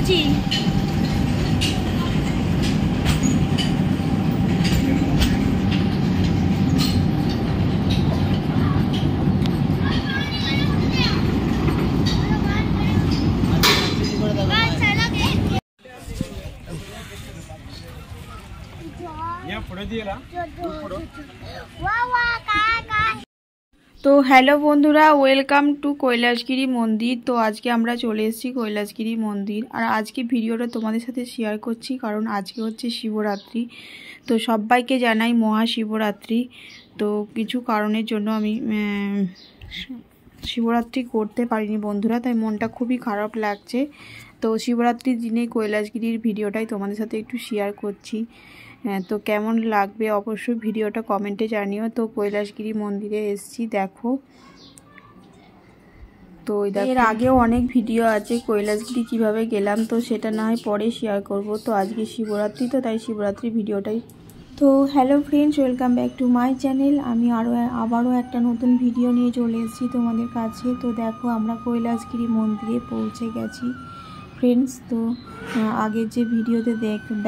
পড়েছি। তো হ্যালো বন্ধুরা, ওয়েলকাম টু কৈলাসগিরি মন্দির। তো আজকে আমরা চলে এসেছি কৈলাসগিরি মন্দির। আর আজকে ভিডিওটা তোমাদের সাথে শেয়ার করছি কারণ আজকে হচ্ছে শিবরাত্রি। তো সবাইকে জানাই মহাশিবরাত্রি। তো কিছু কারণের জন্য আমি শিবরাত্রি করতে পারিনি বন্ধুরা, তাই মনটা খুবই খারাপ লাগছে। তো শিবরাত্রির দিনে কৈলাসগিরির ভিডিওটাই তোমাদের সাথে একটু শেয়ার করছি। তো কেমন লাগবে অবশ্যই ভিডিওটা কমেন্টে জানিও। তো কৈলাসগিরি মন্দিরে এসেছি, দেখো। তো এর আগেও অনেক ভিডিও আছে কৈলাসগিরি কিভাবে গেলাম, তো সেটা না হয় পরে শেয়ার করব। তো আজকে শিবরাত্রি, তো তাই শিবরাত্রি ভিডিওটাই। তো hello friends, welcome back to my channel. আমি আবারও একটা নতুন ভিডিও নিয়ে চলে এসেছি তোমাদের কাছে। তো দেখো, আমরা কৈলাসগিরি মন্দিরে পৌঁছে গেছি ফ্রেন্ডস। তো আগের যে ভিডিওতে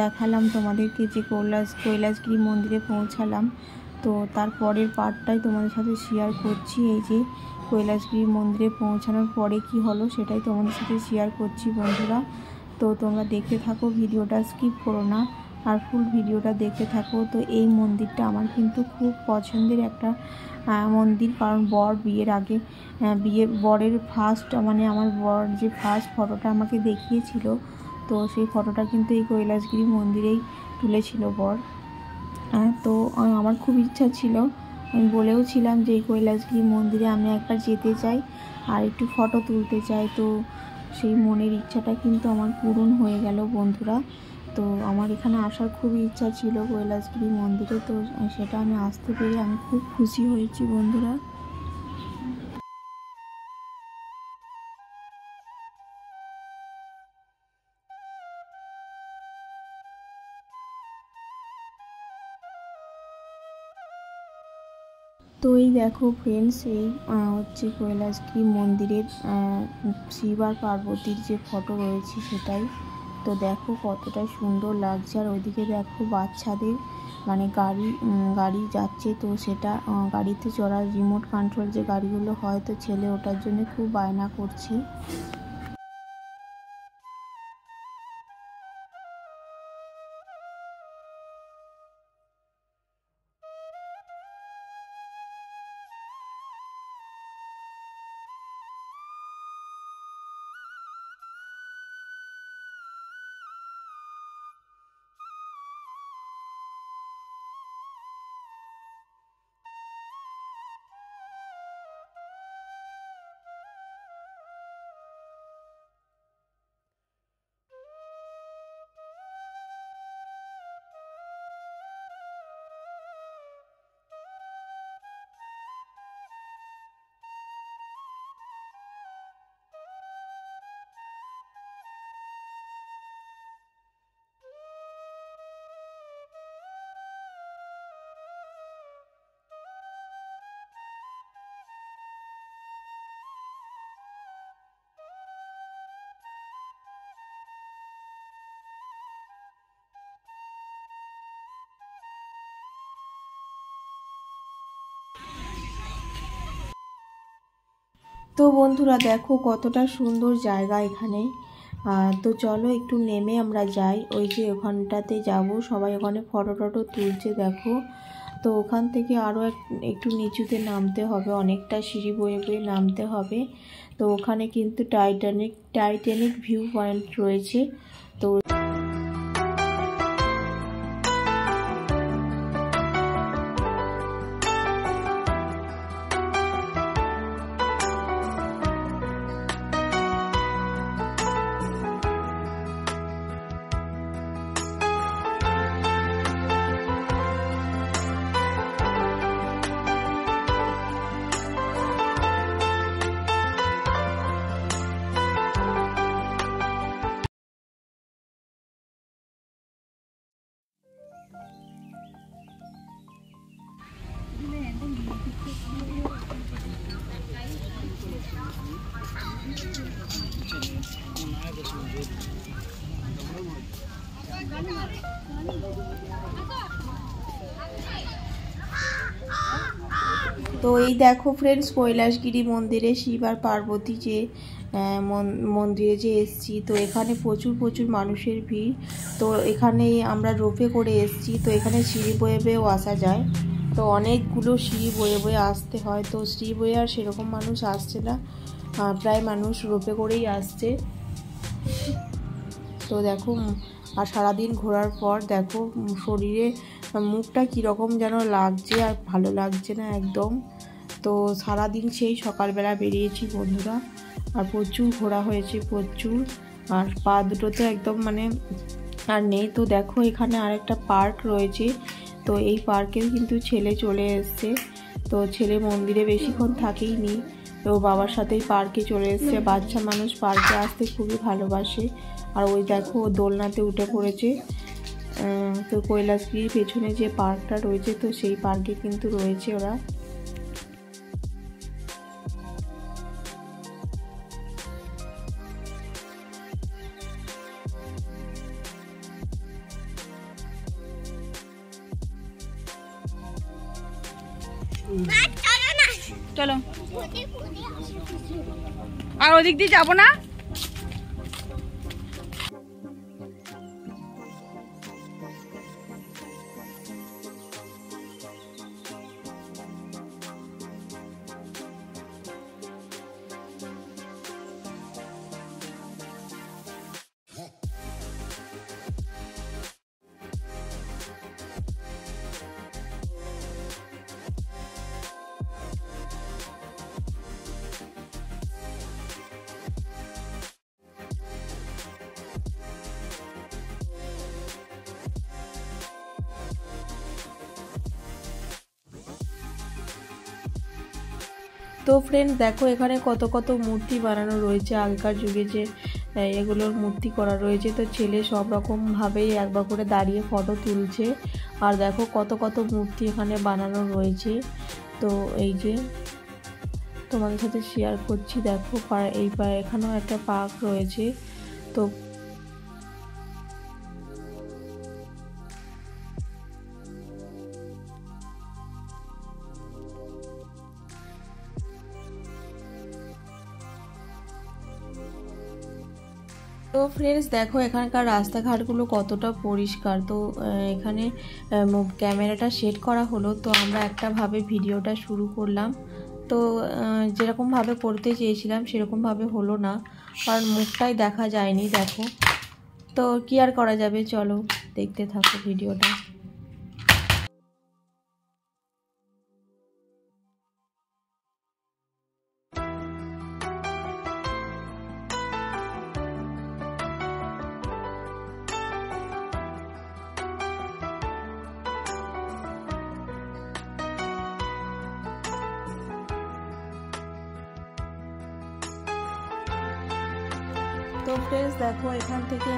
দেখালাম তোমাদেরকে যে কৈলাসগিরি মন্দিরে পৌঁছালাম, তো তার পরের পার্টটাই তোমাদের সাথে শেয়ার করছি। এই যে কৈলাসগিরি মন্দিরে পৌঁছানোর পরে কি হলো সেটাই তোমাদের সাথে শেয়ার করছি বন্ধুরা। তো তোমরা দেখতে থাকো, ভিডিওটা স্কিপ করো না আর ফুল ভিডিওটা দেখতে থাকো। তো এই মন্দিরটা আমার কিন্তু খুব পছন্দের একটা মন্দির, কারণ বিয়ের আগে বরের ফার্স্ট আমার বর যে ফার্স্ট ফটোটা আমাকে দেখিয়েছিল, তো সেই ফটোটা কিন্তু এই কৈলাসগিরি মন্দিরেই তুলেছিল বর। তো আমার খুব ইচ্ছা ছিল, আমি বলেও ছিলাম যে এই কৈলাসগিরি মন্দিরে আমি একবার যেতে চাই আর একটু ফটো তুলতে চাই। তো সেই মনের ইচ্ছাটা কিন্তু আমার পূরণ হয়ে গেল বন্ধুরা। তো আমার এখানে আসার খুবই ইচ্ছা ছিল কৈলাসগিরি মন্দিরে, তো সেটা আমি আসতে পেরে আমি খুব খুশি হয়েছি বন্ধুরা। তো এই দেখো ফ্রেন্ডস, এই হচ্ছে কৈলাসগিরি মন্দিরের শিব আর পার্বতীর যে ফটো রয়েছে সেটাই। তো দেখো কতটা সুন্দর লাগছে। আর ওইদিকে দেখো বাচ্চাদের মানে গাড়ি যাচ্ছে, তো সেটা গাড়িতে চড়ার রিমোট কন্ট্রোল যে গাড়িগুলো হয়, তো ছেলে ওটার জন্য খুব বায়না করছে। তো বন্ধুরা দেখো কতটা সুন্দর জায়গা এখানে। তো চলো একটু নেমে আমরা যাই, ওই যে ওখানটাতে যাব, সবাই ওখানে ফটো টটো তুলছে দেখো। তো ওখান থেকে আরও একটু নিচুতে নামতে হবে, অনেকটা সিঁড়ি বয়ে বয়ে নামতে হবে। তো ওখানে কিন্তু টাইটানিক ভিউ পয়েন্ট রয়েছে। তো তো এই দেখো ফ্রেন্ডস, কৈলাসগিরি মন্দিরে শিব আর পার্বতী যে মন্দিরে যে এসছি, তো এখানে প্রচুর প্রচুর মানুষের ভিড়। তো এখানে আমরা রোপে করে এসছি, তো এখানে সিঁড়ি বয়ে বয়েও আসা যায়। তো অনেকগুলো সিঁড়ি বয়ে বয়ে আসতে হয়, তো সিঁড়ি বয়ে আর সেরকম মানুষ আসছে না, প্রায় মানুষ রোপে করেই আসছে। তো দেখো, আর সারাদিন ঘোরার পর দেখো শরীরে মুখটা কীরকম যেন লাগছে, আর ভালো লাগছে না একদম। তো সারাদিন সেই সকালবেলা বেরিয়েছি বন্ধুরা, আর প্রচুর ঘোরা হয়েছে প্রচুর, আর পা দুটো তো একদম মানে আর নেই। তো দেখো এখানে আরেকটা পার্ক রয়েছে, তো এই পার্কে কিন্তু ছেলে চলে এসছে। তো ছেলে মন্দিরে বেশিক্ষণ থাকেই নি, তো বাবার সাথেই পার্কে চলে এসছে। বাচ্চা মানুষ পার্কে আসতে খুবই ভালোবাসে। আর ওই দেখো দোলনাতে উঠে পড়েছে। তো কৈলাসগিরির পেছনে যে পার্কটা রয়েছে, তো সেই পার্কে কিন্তু রয়েছে ওরা। চলো, আর ওদিক দিয়ে যাবো না। তো ফ্রেন্ডস দেখো এখানে কত কত মূর্তি বানানো রয়েছে, আগেকার যুগে যে এগুলোর মূর্তি করা রয়েছে। তো ছেলে সব রকমভাবেই একবার করে দাঁড়িয়ে ফটো তুলছে। আর দেখো কত কত মূর্তি এখানে বানানো রয়েছে। তো এই যে তোমাদের সাথে শেয়ার করছি, দেখো এই এখানেও একটা পার্ক রয়েছে। তো তো ফ্রেন্ডস দেখো এখানকার রাস্তাঘাটগুলো কতটা পরিষ্কার। তো এখানে ক্যামেরাটা সেট করা হলো, তো আমরা একটাভাবে ভিডিওটা শুরু করলাম। তো যেরকমভাবে করতে চেয়েছিলাম সেরকমভাবে হলো না, কারণ মুখটাই দেখা যায়নি। দেখো, তো কি আর করা যাবে, চলো দেখতে থাকো ভিডিওটা। তো ফ্রেন্ডস দেখো এখান থেকে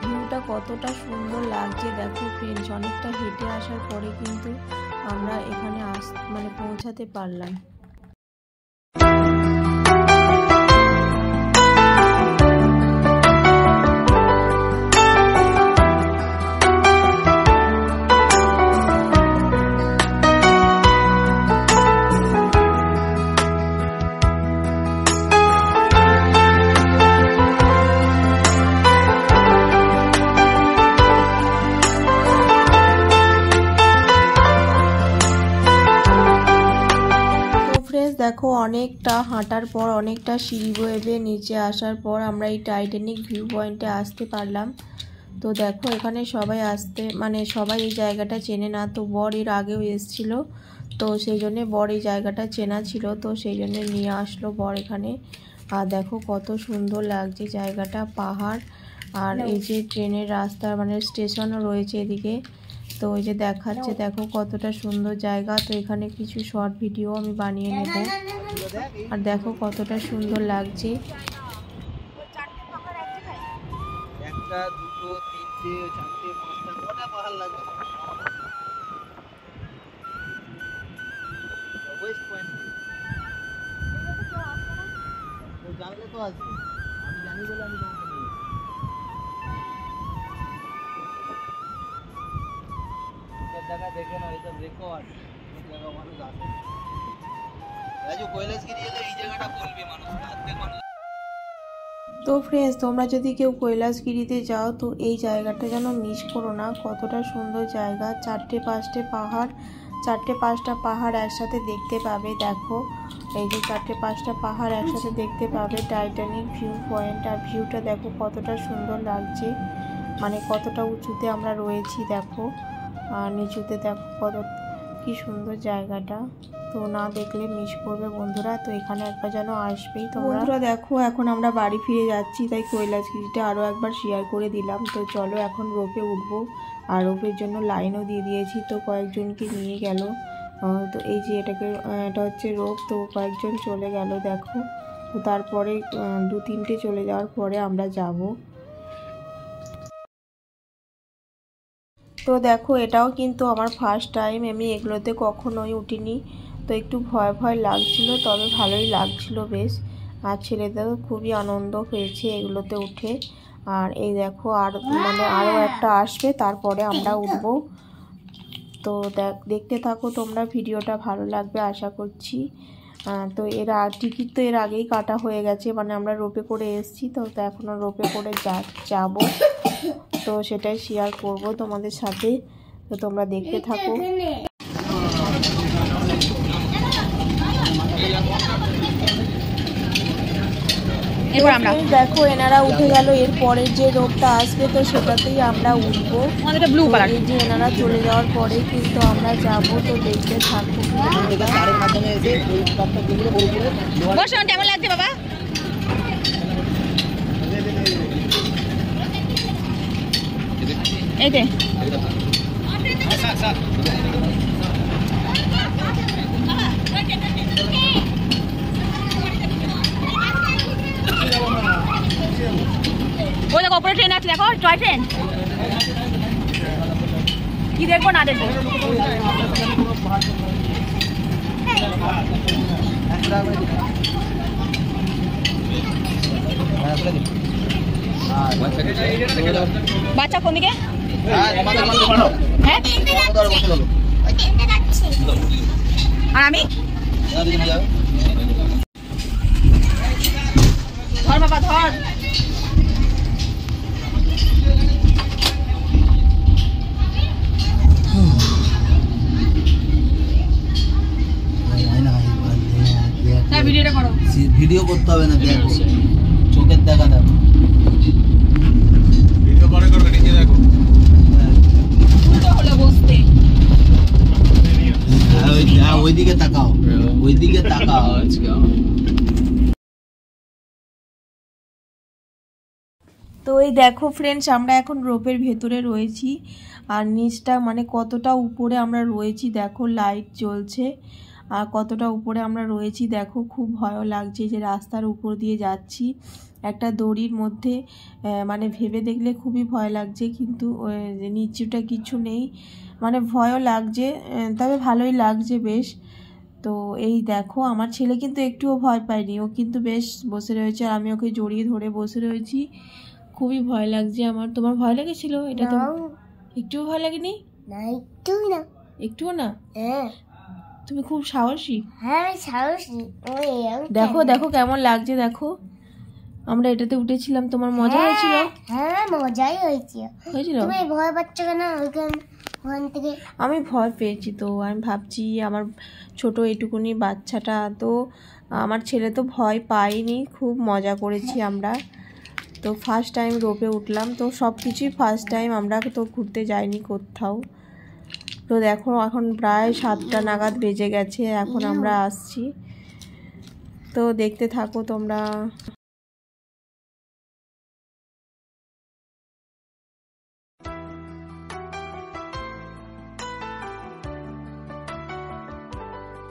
ভিউটা কতটা সুন্দর লাগছে। দেখো ফ্রেন্ডস, অনেকটা হেঁটে আসার পরে কিন্তু আমরা এখানে পৌঁছাতে পারলাম। দেখো অনেকটা হাঁটার পর, অনেকটা সিঁড়ি বয়ে নিচে আসার পর আমরা এই টাইটানিক ভিউ পয়েন্টে আসতে পারলাম। তো দেখো এখানে সবাই এই জায়গাটা চেনে না। তো বর এর আগেও এসেছিল, তো সেই জন্যে বর এই জায়গাটা চেনা ছিল, তো সেই জন্যে নিয়ে আসলো বর এখানে। আর দেখো কত সুন্দর লাগছে জায়গাটা, পাহাড়, আর এই যে ট্রেনের রাস্তা স্টেশনও রয়েছে এদিকে। তো ওই যে দেখাচ্ছে, দেখো কতটা সুন্দর জায়গা। তো এখানে কিছু শর্ট ভিডিও আমি বানিয়ে নেব। আর দেখো কতটা সুন্দর লাগছে। একটা দুটো তিনটে চারটে পাঁচটা কটা পাহাড় লাগবে ওয়েস্ট পয়েন্ট তো জানলে তো আসবে, আমি জানি বলে আমি তোমাকে নিয়ে জায়গা দেখে না, এইসব রেকর্ড জায়গা মানুষ আসে। রাজু কৈলাসগিরি এলে এই জায়গাটা বলবে মানুষ, অর্ধেক মানুষ। তো ফ্রেন্ডস, তোমরা যদি কেউ কৈলাসগিরিতে যাও তো এই জায়গাটা যেন মিস করো না। কতটা সুন্দর জায়গা, 4টে 5টা পাহাড় একসাথে দেখতে পাবে। দেখো এই যে 4টে 5টা পাহাড় একসাথে দেখতে পাবে। টাইটানিক ভিউ পয়েন্ট, আর ভিউটা দেখো কতটা সুন্দর লাগছে, মানে কতটা উঁচুতে আমরা রয়েছি দেখো, আর নিচুতে দেখো কত কি সুন্দর জায়গাটা। তো না দেখলে মিস করবে বন্ধুরা। তো এখানে একবার যেন আসবেই তোমরা। বন্ধুরা দেখো এখন আমরা বাড়ি ফিরে যাচ্ছি, তাই কৈলাসগিরিটা আরও একবার শেয়ার করে দিলাম। তো চলো এখন রোপে উঠবো, আর রোপের জন্য লাইনও দিয়ে দিয়েছি। তো কয়েকজনকে নিয়ে গেল। তো এই যে এটা হচ্ছে রোপ। তো কয়েকজন চলে গেল দেখো। তো তারপরে 2-3টে চলে যাওয়ার পরে আমরা যাব। তো দেখো এটাও কিন্তু আমার ফার্স্ট টাইম, আমি এগুলোতে কখনোই উঠিনি। তো একটু ভয় ভয় লাগছিল, তবে ভালোই লাগছিল বেশ। আর ছেলেদেরও খুবই আনন্দ হয়েছে এগুলোতে উঠে। আর এই দেখো আরও একটা আসবে, তারপরে আমরা উঠব। তো দেখতে থাকো তোমরা, ভিডিওটা ভালো লাগবে আশা করছি। তো টিকিট তো এর আগেই কাটা হয়ে গেছে, মানে আমরা রোপে করে এসেছি। তো এখনও রোপে করে যাব, তো সেটাই শেয়ার করব তোমাদের সাথে। তো তোমরা দেখতে থাকো। দেখো এনারা উঠে গেল, এরপরে যে রোপটা আসবে তো সেটাতেই আমরা উঠবো। এই যে এনারা চলে যাওয়ার পরে কিন্তু আমরা যাবো। তো দেখতে থাকবো। কেমন লাগছে বাবা? এই যে ওই দেখো ওপরে ট্রেন আছে, দেখো টয় ট্রেন। কি দেখবো না দেখবো? বাচ্চা কোন দিকে? হ্যাঁ আর আমি ধর বাবা ধর। ভিডিও করতে হবে না, দেখো চোখের দেখা দেখো। ভিডিও পরে করবে, নিচে দেখো। ওইদিকে তাকাও, ওইদিকে তাকাও। তো এই দেখো ফ্রেন্ডস, আমরা এখন রোপের ভেতরে রয়েছি। আর নিচটা মানে কতটা উপরে আমরা রয়েছি দেখো, লাইট জ্বলছে। আর কতটা উপরে আমরা রয়েছি দেখো, খুব ভয়ও লাগছে যে রাস্তার উপর দিয়ে যাচ্ছি একটা দড়ির মধ্যে। মানে ভেবে দেখলে খুবই ভয় লাগছে, কিন্তু নিচুটা কিছু নেই, মানে ভয়ও লাগছে, তবে ভালোই লাগছে বেশ। তো এই দেখো আমার ছেলে কিন্তু একটুও ভয় পায়নি, ও কিন্তু বেশ বসে রয়েছে, আর আমি ওকে জড়িয়ে ধরে বসে রয়েছি। খুবই ভয় লাগছে আমার। তোমার ভয় লেগেছিল? এটা তো একটুও ভয় লাগেনি? না, একটুও না। একটুও না? হ্যাঁ, তুমি খুব সাহসী। হ্যাঁ সাহসী। দেখো দেখো কেমন লাগছে দেখো, আমরা এটাতে উঠেছিলাম। তোমার মজা হয়েছিল? হ্যাঁ মজাই হয়েছিল। তুমি ভয় পাচ্ছ কেন ওখান থেকে? আমি ভয় পেয়েছি, তো আমি ভাবছি আমার ছোট এইটুকুনি বাচ্চাটা, তো আমার ছেলে তো ভয় পায়নি, খুব মজা করেছি আমরা। তো ফার্স্ট টাইম রোপে উঠলাম, তো সব কিছুই ফার্স্ট টাইম, আমরা তো ঘুরতে যাইনি কোথাও। তো দেখো এখন প্রায় 7টা নাগাদ বেজে গেছে, এখন আমরা আসছি। তো দেখতে থাকো তোমরা।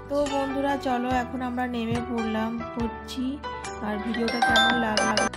তো বন্ধুরা চলো এখন আমরা নেমে পড়ছি। আর ভিডিওটা কেমন লাগলো